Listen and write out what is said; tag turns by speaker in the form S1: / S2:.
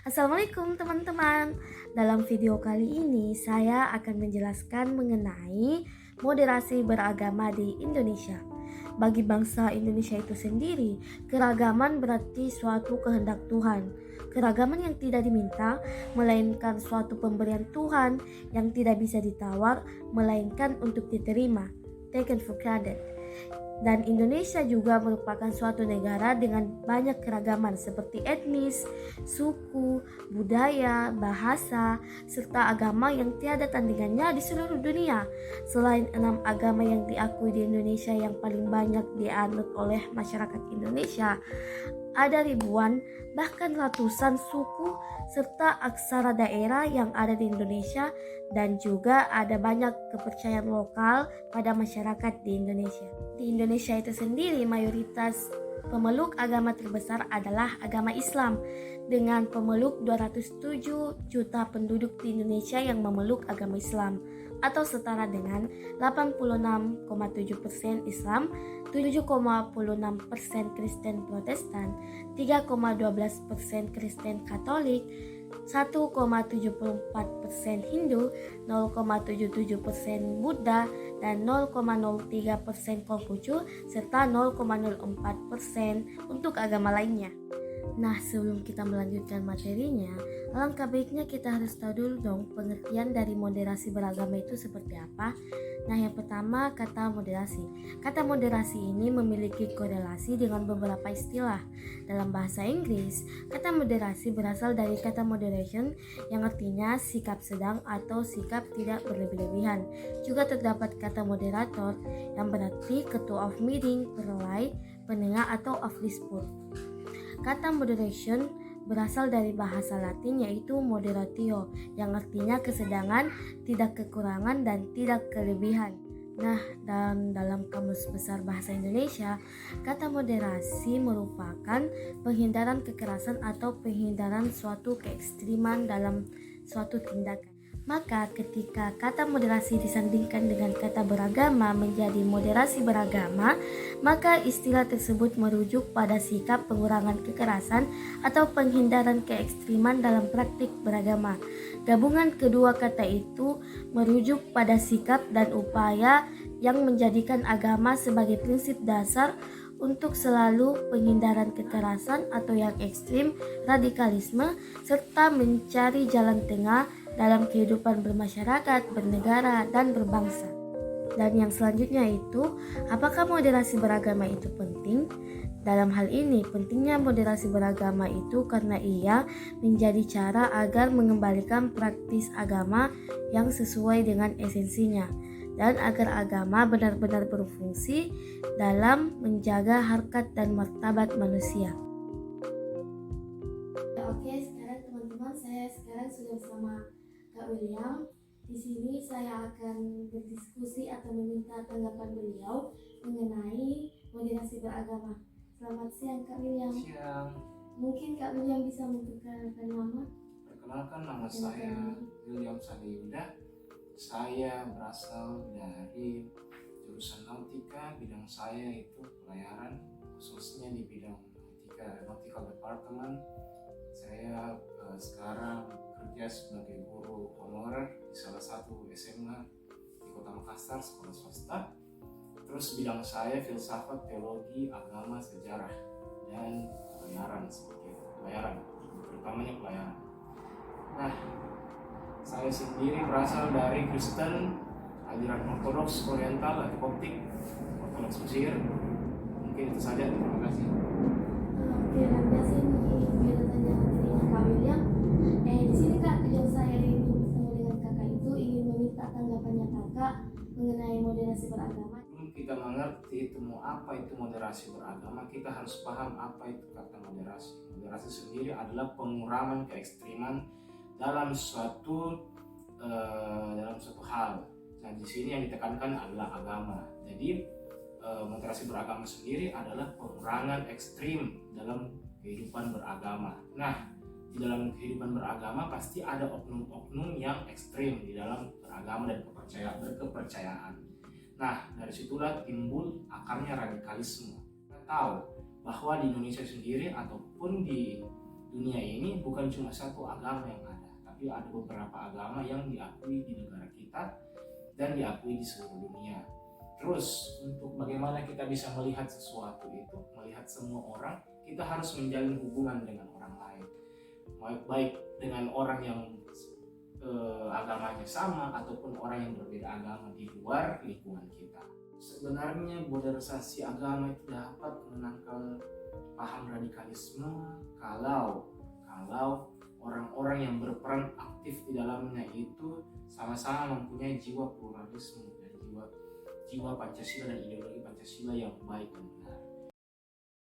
S1: Assalamualaikum teman-teman. Dalam video kali ini saya akan menjelaskan mengenai moderasi beragama di Indonesia. Bagi bangsa Indonesia itu sendiri, keragaman berarti suatu kehendak Tuhan. Keragaman yang tidak diminta, melainkan suatu pemberian Tuhan yang tidak bisa ditawar, melainkan untuk diterima. Taken for granted. Dan Indonesia juga merupakan suatu negara dengan banyak keragaman seperti etnis, suku, budaya, bahasa, serta agama yang tiada tandingannya di seluruh dunia. Selain 6 agama yang diakui di Indonesia yang paling banyak dianut oleh masyarakat Indonesia, ada ribuan bahkan ratusan suku serta aksara daerah yang ada di Indonesia, dan juga ada banyak kepercayaan lokal pada masyarakat di Indonesia. Di Indonesia itu sendiri mayoritas pemeluk agama terbesar adalah agama Islam dengan pemeluk 207 juta penduduk di Indonesia yang memeluk agama Islam, atau setara dengan 86,7% Islam, 7,06% Kristen Protestan, 3,12% Kristen Katolik, 1,74% Hindu, 0,77% Buddha, dan 0,03% Konghucu, serta 0,04% untuk agama lainnya. Nah, sebelum kita melanjutkan materinya, alangkah baiknya kita harus tahu dulu dong pengertian dari moderasi beragama itu seperti apa. Nah, yang pertama, kata moderasi. Kata moderasi ini memiliki korelasi dengan beberapa istilah. Dalam bahasa Inggris, kata moderasi berasal dari kata moderation yang artinya sikap sedang atau sikap tidak berlebih-lebihan. Juga terdapat kata moderator yang berarti ketua of meeting, perelai, penengah atau of dispute. Kata moderation berasal dari bahasa Latin yaitu moderatio yang artinya kesedangan, tidak kekurangan dan tidak kelebihan. Nah, dan dalam Kamus Besar Bahasa Indonesia, kata moderasi merupakan penghindaran kekerasan atau penghindaran suatu keekstriman dalam suatu tindakan. Maka ketika kata moderasi disandingkan dengan kata beragama menjadi moderasi beragama, maka istilah tersebut merujuk pada sikap pengurangan kekerasan atau penghindaran keekstriman dalam praktik beragama. Gabungan kedua kata itu merujuk pada sikap dan upaya yang menjadikan agama sebagai prinsip dasar untuk selalu penghindaran kekerasan atau yang ekstrim, radikalisme, serta mencari jalan tengah dalam kehidupan bermasyarakat, bernegara, dan berbangsa. Dan yang selanjutnya itu, apakah moderasi beragama itu penting? Dalam hal ini, pentingnya moderasi beragama itu karena ia menjadi cara agar mengembalikan praktis agama yang sesuai dengan esensinya, dan agar agama benar-benar berfungsi dalam menjaga harkat dan martabat manusia. Oke, sekarang teman-teman, saya sekarang sudah bersama Kak William. Di sini saya akan berdiskusi atau meminta tanggapan beliau mengenai moderasi beragama. Selamat siang Kak William.
S2: Siang.
S1: Mungkin Kak William bisa memperkenalkan nama?
S2: Perkenalkan, nama saya William Sadayuda. Saya berasal dari jurusan nautika. Bidang saya itu pelayaran, khususnya di bidang nautika, nautical department. Saya sekarang kerja sebagai guru honorer di salah satu SMA di Kota Makassar, sekolah swasta. Terus bidang saya filsafat, teologi, agama, sejarah, dan pelayaran seperti itu. Pelayaran, terutamanya pelayaran. Nah, saya sendiri berasal dari Kristen, aliran Ortodoks, Oriental, atau Koptik, Ortodoks Mesir. Mungkin itu saja, terima kasih.
S1: Oke, terima kasih biar tanya materinya Kak William. Di sini Kak, tujuan saya ini bertemu dengan kakak itu ingin meminta tanggapannya kakak mengenai moderasi beragama.
S2: Sebelum kita mengerti apa itu moderasi beragama, kita harus paham apa itu kata moderasi. Moderasi sendiri adalah pengurangan keekstriman dalam suatu hal. Nah, di sini yang ditekankan adalah agama. Jadi moderasi beragama sendiri adalah pengurangan ekstrim dalam kehidupan beragama. Nah, di dalam kehidupan beragama pasti ada oknum-oknum yang ekstrim di dalam beragama dan berkepercayaan. Nah, dari situlah timbul akarnya radikalisme. Kita tahu bahwa di Indonesia sendiri ataupun di dunia ini bukan cuma satu agama yang ada, tapi ada beberapa agama yang diakui di negara kita dan diakui di seluruh dunia. Terus untuk bagaimana kita bisa melihat sesuatu itu, melihat semua orang, kita harus menjalin hubungan dengan orang lain, baik dengan orang yang agamanya sama ataupun orang yang berbeda agama di luar lingkungan kita. Sebenarnya modernisasi agama itu dapat menangkal paham radikalisme kalau orang-orang yang berperan aktif di dalamnya itu sama-sama mempunyai jiwa pluralisme dan jiwa Pancasila dan ideologi Pancasila yang baik dan benar.